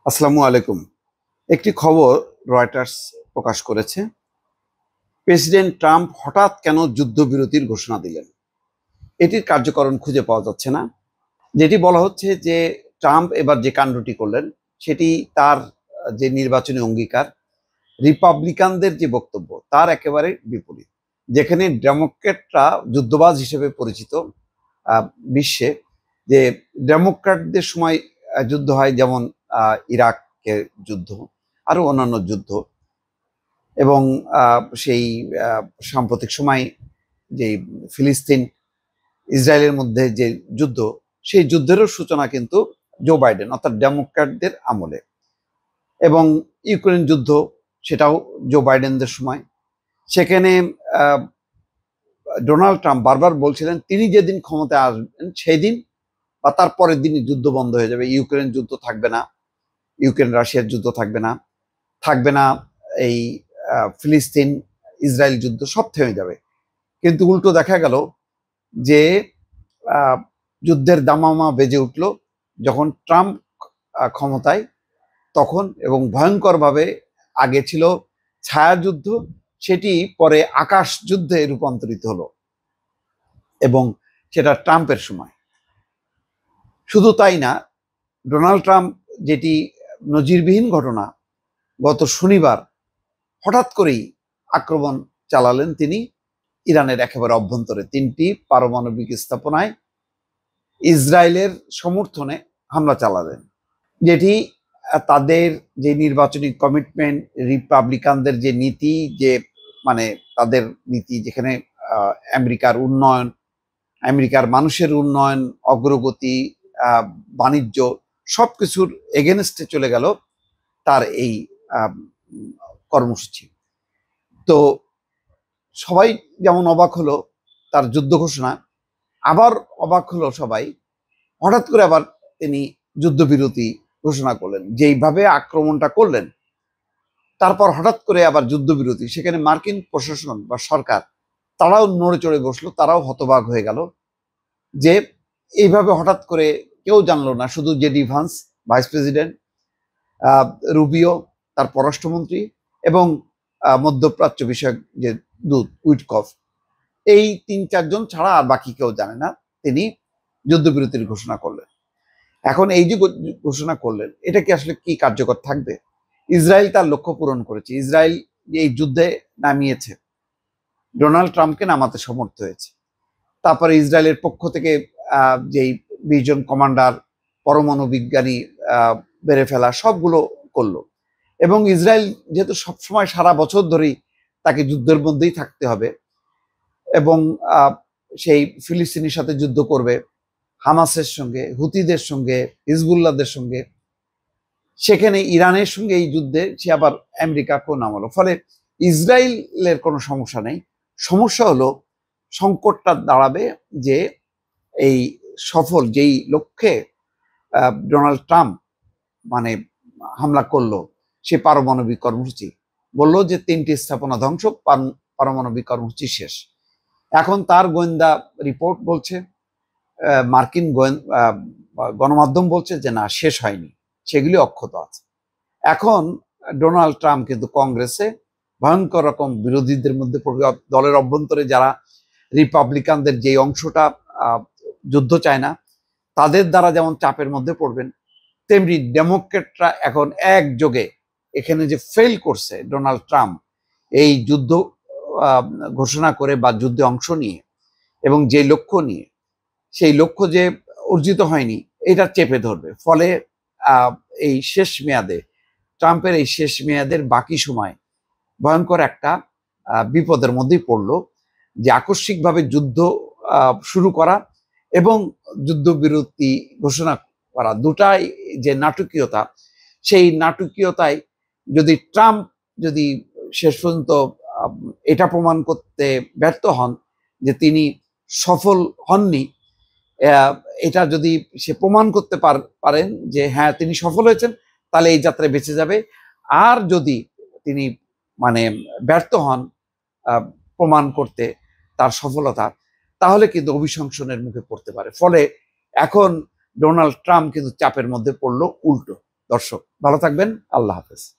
আসসালামু আলাইকুম। একটি খবর রয়টার্স প্রকাশ করেছে। প্রেসিডেন্ট ট্রাম্প হঠাৎ কেন যুদ্ধবিরতির ঘোষণা দিলেন? এটির কার্যকরণ খুঁজে পাওয়া যাচ্ছে না। যেটি বলা হচ্ছে যে ট্রাম্প এবার যে কাণ্ডটি করলেন সেটি তার যে নির্বাচনী অঙ্গীকার, রিপাবলিকানদের যে বক্তব্য তার একেবারে বিপরীত। যেখানে ডেমোক্র্যাটরা যুদ্ধবাজ হিসেবে পরিচিত বিশ্বে, যে ডেমোক্র্যাটদের সময় যুদ্ধ হয়, যেমন ইরাকের যুদ্ধ, আরো অন্যান্য যুদ্ধ, এবং সেই সাম্প্রতিক সময় যে ফিলিস্তিন ইসরায়েলের মধ্যে যে যুদ্ধ, সেই যুদ্ধেরও সূচনা কিন্তু জো বাইডেন অর্থাৎ ডেমোক্র্যাটদের আমলে। এবং ইউক্রেন যুদ্ধ, সেটাও জো বাইডেনদের সময়। সেখানে ডোনাল্ড ট্রাম্প বারবার বলছিলেন তিনি যেদিন ক্ষমতায় আসবেন সেই দিন বা তার পরের দিনই যুদ্ধ বন্ধ হয়ে যাবে, ইউক্রেন যুদ্ধ থাকবে না, ইউক্রেন রাশিয়ার যুদ্ধ থাকবে না, থাকবে না এই ফিলিস্তিন ইসরায়েল যুদ্ধ, সব থেমে যাবে। কিন্তু উল্টো দেখা গেল যে যুদ্ধের দামামা বেজে উঠল যখন ট্রাম্প ক্ষমতায়, তখন। এবং ভয়ঙ্করভাবে, আগে ছিল ছায়াযুদ্ধ, সেটি পরে আকাশ যুদ্ধে রূপান্তরিত হলো, এবং সেটা ট্রাম্পের সময়। শুধু তাই না, ডোনাল্ড ট্রাম্প, যেটি নজিরবিহীন ঘটনা, গত শনিবার হঠাৎ করেই আক্রমণ চালালেন তিনি ইরানের একেবারে অভ্যন্তরে। 3টি পারমাণবিক স্থাপনায় ইসরায়েলের সমর্থনে হামলা চালালেন, যেটি তাদের যে নির্বাচনী কমিটমেন্ট, রিপাবলিকানদের যে নীতি, যে মানে তাদের নীতি, যেখানে আমেরিকার উন্নয়ন, আমেরিকার মানুষের উন্নয়ন, অগ্রগতি, বাণিজ্য, সবকিছুর এগেনস্টে চলে গেল তার এই কর্মসূচি। তো সবাই যেমন অবাক হলো তার যুদ্ধ ঘোষণা, আবার অবাক হলো সবাই হঠাৎ করে আবার তিনি যুদ্ধবিরতি ঘোষণা করলেন। যেইভাবে আক্রমণটা করলেন, তারপর হঠাৎ করে আবার যুদ্ধবিরতি। সেখানে মার্কিন প্রশাসন বা সরকার, তারাও নড়ে চড়ে বসলো, তারাও হতবাক হয়ে গেল যে এইভাবে হঠাৎ করে কেউ জানলো না, শুধু JD Vance vice president, Rubio তার পররাষ্ট্রমন্ত্রী, এবং মধ্যপ্রাচ্য বিষয়ক যে দূত উইটকফ, এই 3-4 জন ছাড়া আর বাকি কেউ জানে না তিনি যুদ্ধবিরতির ঘোষণা করলেন। এখন এই যে ঘোষণা করলেন, এটা কি আসলে কি কার্যকর থাকবে? ইসরায়েল তার লক্ষ্য পূরণ করেছে, ইসরায়েল এই যুদ্ধে নামিয়েছে, ডোনাল্ড ট্রাম্পকে নামাতে সমর্থ হয়েছে। তারপরে ইসরায়েলের পক্ষ থেকে যেই 20 জন কমান্ডার, পরমাণু বিজ্ঞানী বেড়ে ফেলা, সবগুলো করলো। এবং ইসরায়েল যেহেতু সবসময় সারা বছর ধরেই তাকে যুদ্ধের মধ্যেই থাকতে হবে, এবং সেই ফিলিস্তিনের সাথে যুদ্ধ করবে, হামাসের সঙ্গে, হুতিদের সঙ্গে, হিজবুল্লাহদের সঙ্গে, সেখানে ইরানের সঙ্গে এই যুদ্ধে সে আবার আমেরিকাকেও নামালো। ফলে ইসরায়েলের কোনো সমস্যা নেই। সমস্যা হলো, সংকটটা দাঁড়াবে যে এই সফল যেই লক্ষ্যে ডোনাল্ড ট্রাম্প মানে হামলা করলো, সে পারমাণবিক কর্মসূচি, বললো যে 3টি স্থাপনা ধ্বংস, পারমাণবিক কর্মসূচি শেষ। এখন তার গোয়েন্দা রিপোর্ট বলছে, মার্কিন গণমাধ্যম বলছে যে না, শেষ হয়নি, সেগুলি অক্ষত আছে। এখন ডোনাল্ড ট্রাম্প কিন্তু কংগ্রেসে ভয়ঙ্কর রকম বিরোধীদের মধ্যে, দলের অভ্যন্তরে যারা রিপাবলিকানদের যে অংশটা যুদ্ধ চায় না, তাদের দ্বারা যেমন চাপের মধ্যে পড়বেন, তেমনি ডেমোক্রেটরা এখন একযোগে এখানে যে ফেল করছে ডোনাল্ড ট্রাম্প এই যুদ্ধ ঘোষণা করে বা যুদ্ধে অংশ নিয়ে, এবং যে লক্ষ্য নিয়ে, সেই লক্ষ্য যে অর্জিত হয়নি, এটা চেপে ধরবে। ফলে এই শেষ মেয়াদে, ট্রাম্পের এই শেষ মেয়াদের বাকি সময় ভয়ঙ্কর একটা বিপদের মধ্যেই পড়লো, যে আকস্মিকভাবে যুদ্ধ শুরু করা এবং যুদ্ধবিরতি ঘোষণা করা, দুটাই যে নাটকীয়তা, সেই নাটকীয়তায় যদি ট্রাম্প যদি শেষ পর্যন্ত এটা প্রমাণ করতে ব্যর্থ হন যে তিনি সফল হননি, এটা যদি সে প্রমাণ করতে পারেন যে হ্যাঁ তিনি সফল হয়েছেন, তাহলে এই যাত্রায় বেঁচে যাবে। আর যদি তিনি মানে ব্যর্থ হন প্রমাণ করতে তার সফলতা, তাহলে কিন্তু অভিশংসনের মুখে পড়তে পারে। ফলে এখন ডোনাল্ড ট্রাম্প কিন্তু চাপের মধ্যে পড়লো উল্টো। দর্শক ভালো থাকবেন, আল্লাহ হাফেজ।